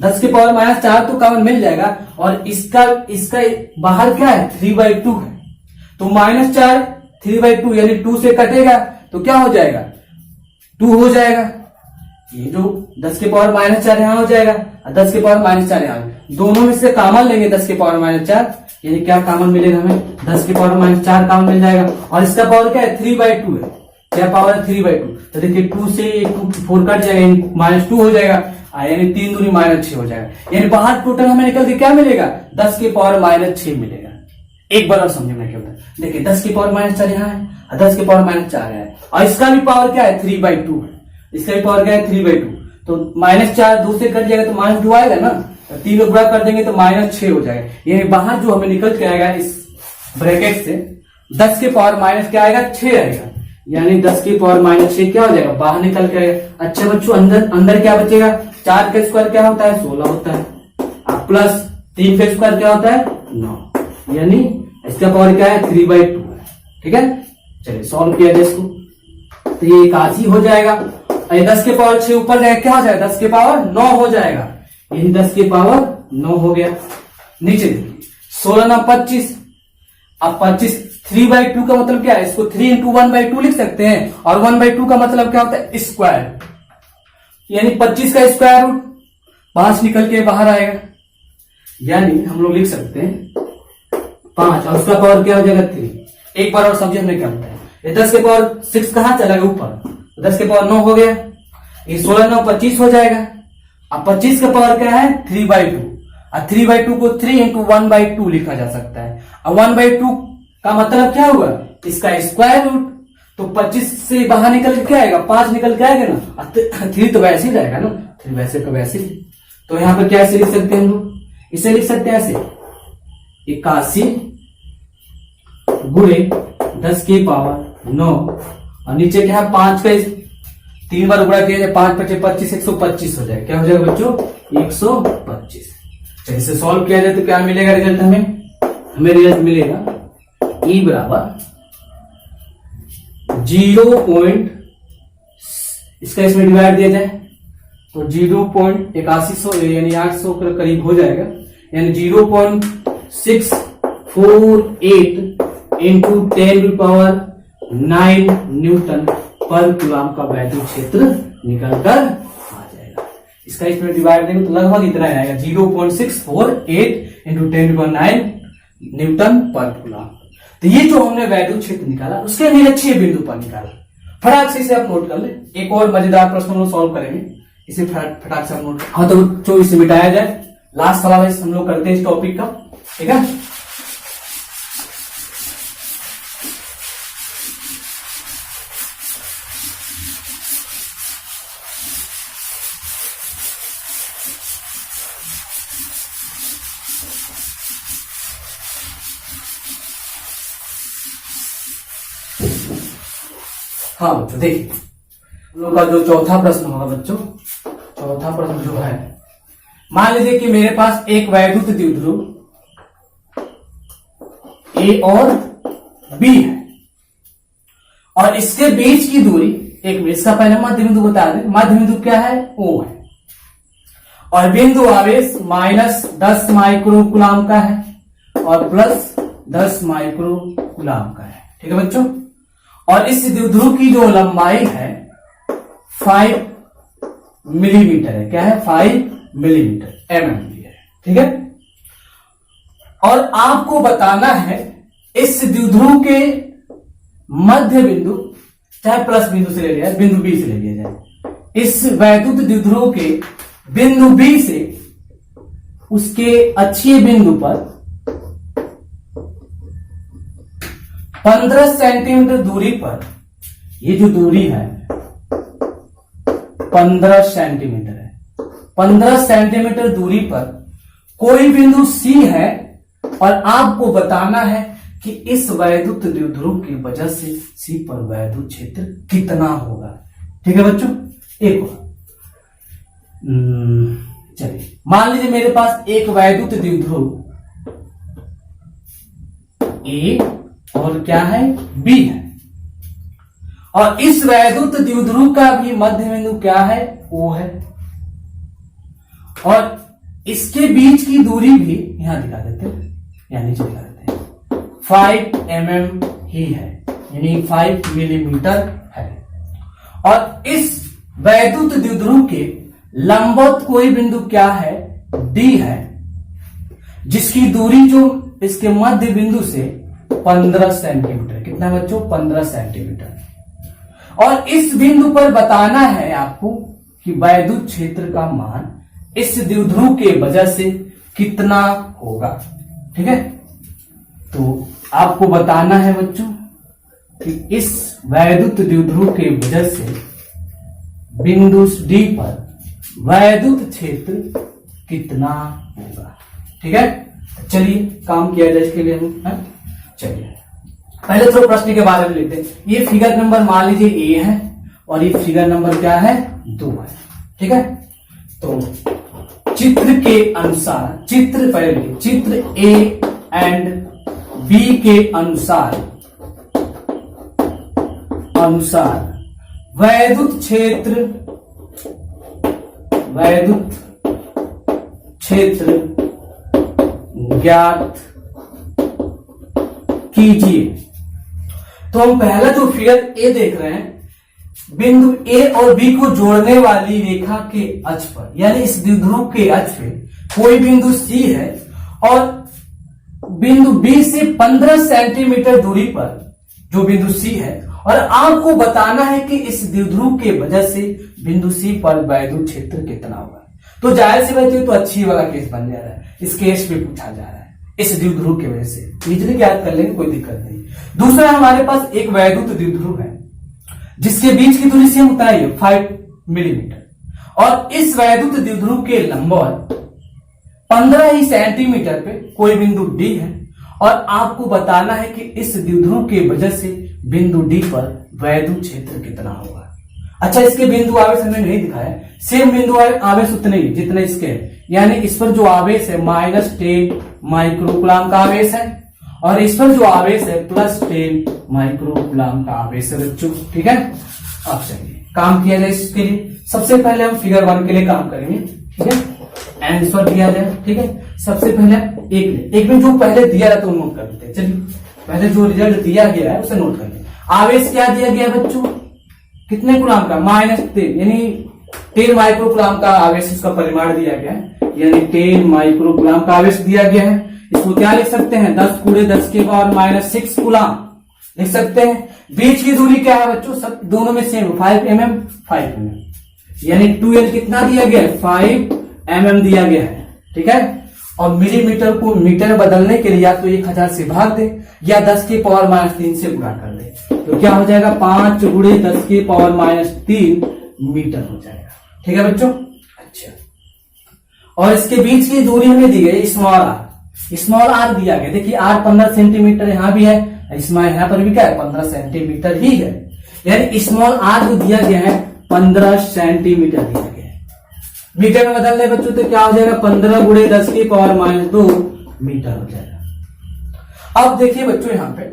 [SPEAKER 1] 10 की पावर -4 तो कॉमन मिल जाएगा, और इसका बाहर क्या है 3/2 है, तो -4 3/2 यानी 2 से कटेगा तो क्या हो जाएगा 2 हो जाएगा। ये जो 10 की पावर -4 यहाँ हो जाएगा, और 10 की पावर -4 यहाँ, दोनों में से कॉमन लेंगे 10 की पावर -4, यानी क्या कॉमन मिलेगा हमें 10 की पावर -4 कॉमन मिल जाएगा, और इसका पावर क्या है 3/2 है, क्या पावर है 3/2, तो देखिए 2 से 4 कट जाएगा यानी -2 हो जाएगा, यानी 3 दूनी -6 हो जाएगा, यानी बाहर टोटल हमें निकल के क्या मिलेगा 10 की पावर -6 मिलेगा। एक बार और समझना क्या होता है, देखिए 10 की पावर -4 यहाँ है, और 10 की पावर -4 है, और इसका भी पावर क्या है 3/2 है, इसका भी पावर क्या है 3/2, तो -4 2 से कट जाएगा तो -2 आएगा ना, तो 3 को गुणा कर देंगे तो -6 हो जाएगा, यानी बाहर जो हमें निकल के आएगा इस ब्रैकेट से 10 के पावर माइनस क्या आएगा 6 आएगा, यानी 10 की पावर -6 क्या हो जाएगा बाहर निकल के आएगा। अच्छा बच्चों अंदर क्या बचेगा, 4 का स्क्वायर क्या होता है 16 होता है, अब प्लस 3 का स्क्वायर क्या होता है 9, यानी इसका पावर क्या है 3/2 है। ठीक है, चलिए सॉल्व किया जाए इसको, तो ये 81 हो जाएगा, 10 के पावर 6 ऊपर जाएगा क्या हो जाएगा 10 के पावर 9 हो जाएगा, यानी 10 के पावर 9 हो गया। नीचे देखिए 16 ना 25, अब 25 3/2 का मतलब क्या है, इसको 3 × 1/2 लिख सकते हैं, और 1/2 का मतलब क्या होता है स्क्वायर, यानी 25 का स्क्वायर रूट 5 निकल के बाहर आएगा, यानी हम लोग लिख सकते हैं 5, और उसका पावर क्या हो जाएगा 3। एक बार और समझिए हमने क्या होता है, ये 10 के पावर 6 कहां चला गया ऊपर, 10 के पावर 9 हो गया, ये 16 9 25 हो जाएगा। अब 25 का पावर क्या है 3/2, और 3/2 को 3 × 1/2 लिखा जा सकता है, और 1/2 का मतलब क्या हुआ इसका स्क्वायर रूट, तो 25 से बाहर निकल के क्या आएगा 5 निकल के आएगा ना, 3 तो वैसे ही रहेगा ना, 3 वैसे तो वैसे ही, तो यहाँ पे कैसे लिख सकते हैं हम लोग, इसे लिख सकते हैं ऐसे 81 गुणे 10 की पावर 9, और नीचे क्या है 5 का 3 बार गुणा किया जाए 5 × 25 125 हो जाएगा, क्या हो जाएगा बच्चों 125। चलिए इसे सॉल्व किया जाए तो क्या मिलेगा रिजल्ट, हमें रिजल्ट मिलेगा E बराबर इसका इसमें डिवाइड दिया जाए तो 0.8100 यानी 800 के करीब हो जाएगा, यानी 0.648 इंटू 10⁹ न्यूटन पर कूलम का वैद्युत क्षेत्र निकल कर आ जाएगा। इसका इसमें डिवाइड देंगे तो लगभग इतना ही आएगा, 0.648 इंटू 10⁹ न्यूटन पर कूलम। तो ये जो हमने वैद्युत क्षेत्र निकाला उसके निरक्षीय बिंदु पर निकाला। फटाक से इसे आप नोट कर ले। एक और मजेदार प्रश्न हम लोग सॉल्व करेंगे, इसे फटाक से हम नोट। हाँ तो जो इसे मिटाया जाए, लास्ट सवाल हम लोग करते हैं इस टॉपिक का, ठीक है। हाँ बच्चों देखिए, हम लोग का जो चौथा प्रश्न होगा बच्चों, चौथा प्रश्न जो है, मान लीजिए कि मेरे पास एक वैद्युत द्विध्रुव ए और बी है और इसके बीच की दूरी, एक मिनट, इसका पहले मध्य बिंदु बता दें। मध्य बिंदु क्या है? ओ है और बिंदु आवेश -10 माइक्रो कूलम का है और +10 माइक्रो कूलम का है, ठीक है बच्चों। और इस द्विध्रुव की जो लंबाई है 5 मिलीमीटर है। क्या है? 5 मिलीमीटर, mm है, ठीक है। और आपको बताना है इस द्विध्रुव के मध्य बिंदु, चाहे प्लस बिंदु से ले लिया जाए, बिंदु बी से ले लिया जाए, इस वैद्युत द्विध्रुव के बिंदु बी से उसके अक्षीय बिंदु पर 15 सेंटीमीटर दूरी पर, ये जो दूरी है 15 सेंटीमीटर है, 15 सेंटीमीटर दूरी पर कोई बिंदु सी है और आपको बताना है कि इस वैद्युत द्विध्रुव की वजह से सी पर वैद्युत क्षेत्र कितना होगा, ठीक है बच्चों। एक और चलिए, मान लीजिए मेरे पास एक वैद्युत द्विध्रुव ए और क्या है? बी है और इस वैद्युत द्विध्रुव का भी मध्य बिंदु क्या है? ओ है और इसके बीच की दूरी भी यहां दिखा देते हैं, यहां नीचे दिखा देते हैं, 5 mm ही है, यानी 5 मिलीमीटर है। और इस वैद्युत द्विध्रुव के लंबवत कोई बिंदु क्या है? डी है, जिसकी दूरी जो इसके मध्य बिंदु से 15 सेंटीमीटर, कितना बच्चों? 15 सेंटीमीटर। और इस बिंदु पर बताना है आपको कि वैद्युत क्षेत्र का मान इस द्विध्रुव के वजह से कितना होगा, ठीक है। तो आपको बताना है बच्चों कि इस वैद्युत द्विध्रुव के वजह से बिंदु डी पर वैद्युत क्षेत्र कितना होगा, ठीक है। चलिए काम किया जाए इसके लिए हम, चलिए पहले तो प्रश्न के बारे में लेते हैं। ये फिगर नंबर मान लीजिए ए है और ये फिगर नंबर क्या है? 2 है, ठीक है। तो चित्र के अनुसार, चित्र पहले, चित्र ए एंड बी के अनुसार वैद्युत क्षेत्र ज्ञात कीजिए। तो हम पहला जो फिगर ए देख रहे हैं, बिंदु ए और बी को जोड़ने वाली रेखा के अक्ष पर, यानी इस द्विध्रुव के अक्ष पे कोई बिंदु सी है और बिंदु बी से 15 सेंटीमीटर दूरी पर जो बिंदु सी है, और आपको बताना है कि इस द्विध्रुव के वजह से बिंदु सी पर वैद्युत क्षेत्र कितना होगा। तो जाहिर सी बात है, तो अच्छी वाला केस बन जा रहा है, इस केस पे पूछा जा रहा है इस द्विध्रुव की वजह से, इजीली याद कर लेंगे, कोई दिक्कत नहीं। दूसरा हमारे पास एक वैद्युत द्विध्रुव है जिसके बीच की दूरी सेम उतना ही है, 5 मिलीमीटर, और इस वैद्युत द्विध्रुव के लंबवत 15 ही सेंटीमीटर पे कोई बिंदु डी है और आपको बताना है कि इस द्विध्रुव के वजह से बिंदु डी पर वैद्युत क्षेत्र कितना होगा। अच्छा, इसके बिंदु आवेश हमने नहीं दिखाया, सेम बिंदु आवेश उतने ही जितने इसके हैं, यानी इस पर जो आवेश है -10 माइक्रो कूलम का आवेश है और इस पर जो आवेश है +10 माइक्रोकूलम का आवेश है बच्चों। ठीक है, अब चलिए काम किया जाए इसके लिए। सबसे पहले हम फिगर 1 के लिए काम करेंगे। ठीक है, आंसर दिया जाए। ठीक है, सबसे पहले एक में जो पहले दिया रहता है नोट कर लेते हैं। चलिए पहले जो रिजल्ट दिया गया है उसे नोट कर लेते। आवेश क्या दिया गया बच्चों, कितने कूलम का, -10, यानी 10 माइक्रोकूलम का आवेश इसका परिमाण दिया गया है, यानी 10 माइक्रोकूलम का आवेश दिया गया है। इसको क्या लिख सकते हैं, 10 × 10⁻⁻6 कूलम लिख सकते हैं। बीच की दूरी क्या है बच्चों, सब दोनों में सेम 5 mm 5 mm, यानी 2L कितना दिया गया है, 5 mm दिया गया है। ठीक है, और मिलीमीटर को मीटर में बदलने के लिए या तो 1000 से भाग दे या 10⁻³ से गुणा कर दे, तो क्या हो जाएगा 5 × 10⁻³ मीटर हो जाएगा। ठीक है बच्चों, अच्छा, और इसके बीच की दूरी हमें दी गई स्मॉल आर दिया गया। देखिए आर 15 सेंटीमीटर यहाँ भी है, यहाँ पर भी क्या है 15 सेंटीमीटर ही है, यानी स्मॉल आर जो दिया गया है 15 सेंटीमीटर दिया गया है। मीटर में बदल दे बच्चों तो क्या हो जाएगा 15 × 10⁻² मीटर हो जाएगा। अब देखिए बच्चों यहाँ पे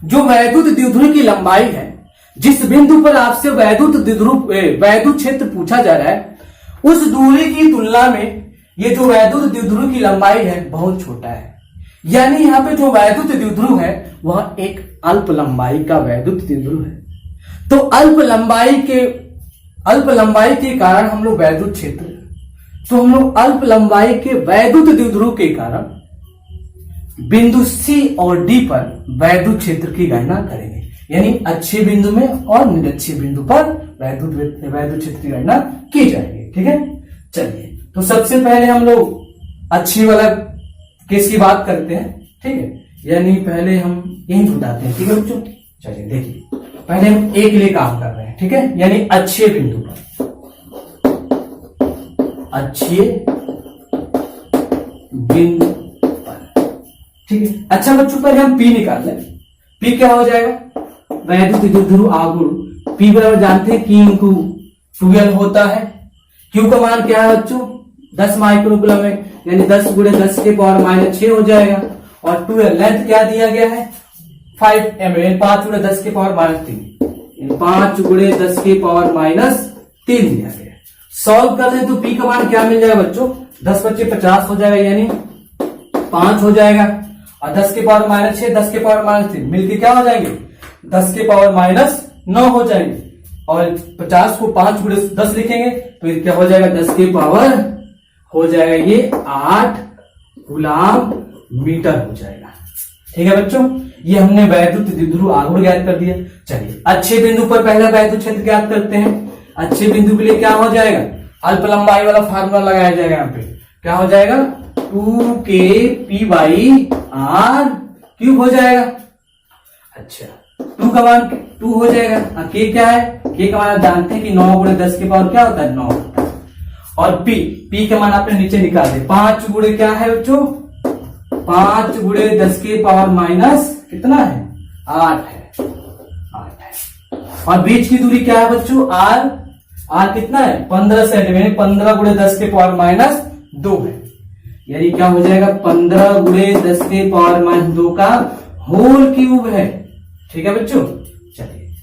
[SPEAKER 1] जो वैद्युत द्विध्रुव की लंबाई है, जिस बिंदु पर आपसे वैद्युत क्षेत्र पूछा जा रहा है, उस दूरी की तुलना में ये जो वैद्युत द्विध्रुव की लंबाई है बहुत छोटा है, यानी यहाँ पे जो वैद्युत द्विध्रुव है वह एक अल्प लंबाई का वैद्युत द्विध्रुव है। तो अल्प लंबाई के कारण हम लोग वैद्युत क्षेत्र, तो हम लोग अल्प लंबाई के वैद्युत द्विध्रुव के कारण बिंदु C और D पर वैद्युत क्षेत्र की गणना करेंगे, यानी अच्छे बिंदु में और निरक्षीय बिंदु पर वैद्युत क्षेत्र की गणना की जाएगी। ठीक है, चलिए तो सबसे पहले हम लोग अच्छी वाला केस की बात करते हैं। ठीक है, यानी पहले हम यही उठाते हैं। ठीक है बच्चों, चलिए देखिए पहले हम A के लिए काम कर रहे हैं। ठीक है, यानी अच्छे बिंदु पर, अच्छे बिंदु पर। ठीक है, अच्छा बच्चों पहले हम P निकाल लें। P क्या हो जाएगा, वैद्युत द्विध्रुव आघूर्ण। P बराबर जानते हैं Q × 2L होता है। Q का मान क्या है बच्चों, 10 माइक्रोकूलम है, यानी 10 × 10⁻6 हो जाएगा। और 2L लेंथ क्या दिया गया है 5 mm, 5 × 10⁻3, 5 × 10⁻3 दिया गया। सॉल्व कर दे तो P का मान क्या मिल जाएगा बच्चों, 10 × 5 = 50 हो जाएगा, यानी 5 हो जाएगा। और 10⁻6 10⁻3 मिलके क्या हो जाएंगे 10⁻9 हो जाएंगे। और 50 को 5 × 10 लिखेंगे तो ये क्या हो जाएगा 10 हो जाएगा ये 8 कूलम मीटर हो जाएगा। ठीक है बच्चों, ये हमने वैद्युत द्विध्रुव आघूर्ण ज्ञात कर दिया। चलिए अच्छे बिंदु पर पहला वैद्युत क्षेत्र ज्ञात करते हैं। अच्छे बिंदु के लिए क्या हो जाएगा, अल्प लंबाई वाला फार्मूला लगाया जाएगा। यहाँ पे क्या हो जाएगा 2kp/r³ हो जाएगा। अच्छा 2 का मान 2 हो जाएगा। k क्या है, k का मान आप जानते हैं कि 9 × 10 के पावर क्या होता है 9 होता है। और p का मान आपने नीचे निकाल दे, 5 × क्या है बच्चों 5 × 10⁻- कितना है 8 है, 8 है। और बीच की दूरी क्या है बच्चों r कितना है 15 सेंटीमीटर, 15 × 10⁻² है, यानी क्या हो जाएगा 15 × 10⁻² का होल क्यूब है। ठीक है बच्चों, चलिए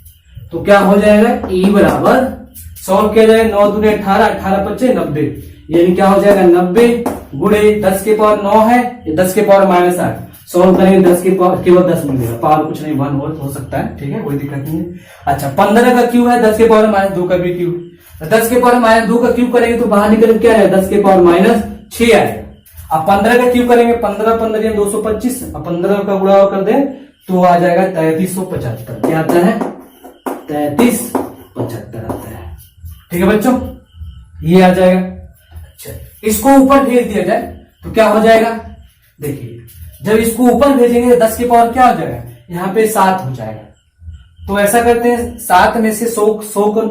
[SPEAKER 1] तो क्या हो जाएगा E बराबर सॉल्व किया जाएगा 9 दूनी 18, 18 × 5 = 90, यानी क्या हो जाएगा 90 × 10⁻9 है, 10⁻8 सॉल्व करेंगे 10 के पावर केवल 10 मिलेगा, पावर कुछ नहीं 1 और हो सकता है। ठीक है, कोई दिक्कत नहीं है। अच्छा 15 का क्यूब है, 10⁻2 का भी क्यूब, 10⁻2 का क्यूब करेंगे तो बाहर निकल क्या है 10⁻6 आएगा। अब 15 का क्यूब करेंगे 15 15 225, अब 15 का गुणा कर दे तो आ जाएगा 3375। क्या आता है 3375 आता है। ठीक है बच्चों, ये आ जाएगा। अच्छा इसको ऊपर भेज दिया जाए तो क्या हो जाएगा, देखिए जब इसको ऊपर भेजेंगे 10 के पावर क्या हो जाएगा यहाँ पे 7 हो जाएगा। तो ऐसा करते हैं 7 में से 100 को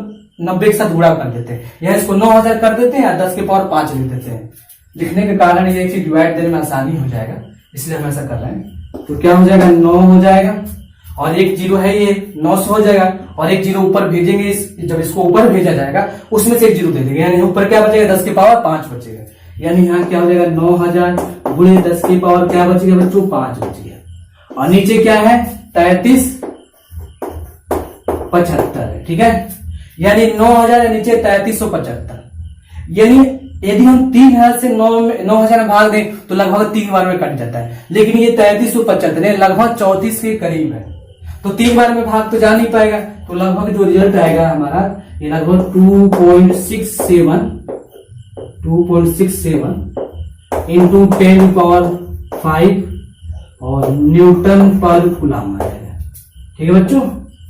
[SPEAKER 1] 90 के साथ गुणा कर देते हैं, या इसको 9000 कर देते हैं या 10 के पावर 5 लिख देते हैं। लिखने के कारण ये चीज डिवाइड देने में आसानी हो जाएगा, इसलिए हम ऐसा कर रहे हैं। तो क्या हो जाएगा 9 हो जाएगा, और एक 0 है ये 900 हो जाएगा, और एक 0 ऊपर भेजेंगे, जब इसको ऊपर भेजा जाएगा उसमें से एक 0 दे देंगे, यानी ऊपर क्या बचेगा 10 के पावर 5 बचेगा, यानी यहाँ क्या हो जाएगा 9000 × 10 की पावर क्या बचेगा बच्चों 5 बच गया। और नीचे क्या है 33 75 है, ठीक है। यानी 9000 नीचे 3375। यानी यदि हम 3000 से 9000 में भाग दें तो लगभग 3 बार में कट जाता है, लेकिन ये 3375 लगभग 34 के करीब है, तो 3 बार में भाग तो जा नहीं पाएगा। तो लगभग जो रिजल्ट आएगा हमारा ये लगभग 2.67 इंटू 10⁵ और न्यूटन पर कूलम आ जाएगा, ठीक है बच्चों।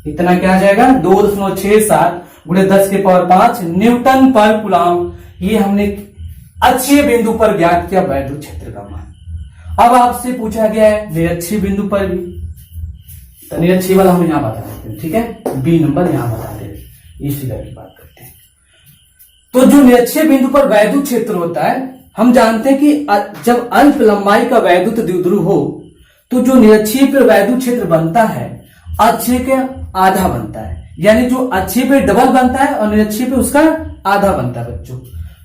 [SPEAKER 1] इतना क्या आ जाएगा 2.67 गुणे 10⁵ न्यूटन पर कूलम। ये हमने अक्षीय बिंदु पर ज्ञात किया वैद्युत क्षेत्र का मान। अब आपसे पूछा गया है निरक्षीय बिंदु पर भी, तो निरक्षीय वाला हम यहां बता देते हैं, ठीक है। बी नंबर यहां बता दे, इस फिगर की बात करते हैं। तो जो निरक्षीय बिंदु पर वैद्युत क्षेत्र होता है, हम जानते हैं कि जब अल्प लंबाई का वैद्युत द्विध्रुव हो तो जो निरक्षीय पर वैद्युत क्षेत्र बनता है अक्षीय के आधा बनता है। यानी जो अक्षीय पे डबल बनता है और निरक्षीय पे उसका आधा बनता है बच्चों।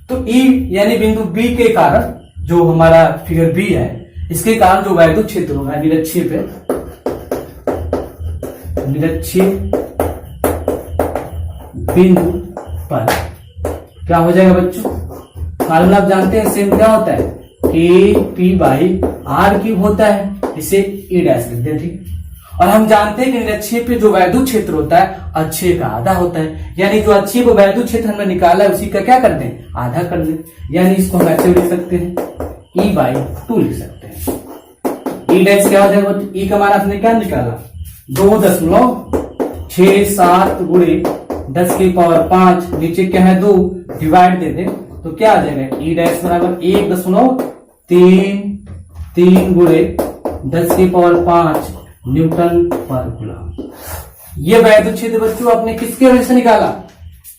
[SPEAKER 1] तो ई यानी बिंदु बी के कारण, जो हमारा फिगर बी है, इसके कारण जो वैद्युत क्षेत्र होगा निरक्षीय बिंदु पर क्या हो जाएगा बच्चों, फार्मूला आप जानते हैं सेम क्या होता है, K/P/R³ होता है, इसे E डैश लिख दें, ठीक। और हम जानते हैं कि निरक्षीय पे जो वैद्युत क्षेत्र होता है अक्षीय का आधा होता है। यानी जो अक्षीय पे वैद्युत क्षेत्र हमने निकाला है उसी का क्या कर दें, आधा कर दें। यानी इसको हम ऐसे लिख सकते हैं, E/2 लिख सकते हैं। E डैश क्या हो जाएगा, E का मान आपने क्या निकाला 2.67 गुणे 10⁵ नीचे क्या है 2 डिवाइड दे दे तो क्या आ जाएगा E डैश बराबर 1.33 गुणे 10⁵ न्यूटन पर कूलम। ये वैद्युत क्षेत्र बच्चों आपने किसके वजह से निकाला,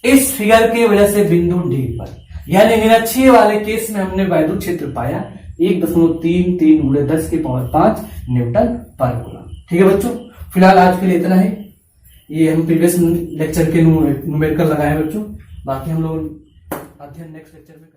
[SPEAKER 1] इस फिगर के वजह से बिंदु डी पर। यानी निरक्षीय वाले केस में हमने वैद्युत क्षेत्र पाया 1.33 गुणे 10⁵ न्यूटन पर कूलम, ठीक है बच्चों। फिलहाल आज के लिए इतना ही। ये हम प्रीवियस लेक्चर के न्यूमेरिकल लगाए बच्चों, बाकी हम लोग अध्ययन नेक्स्ट लेक्चर में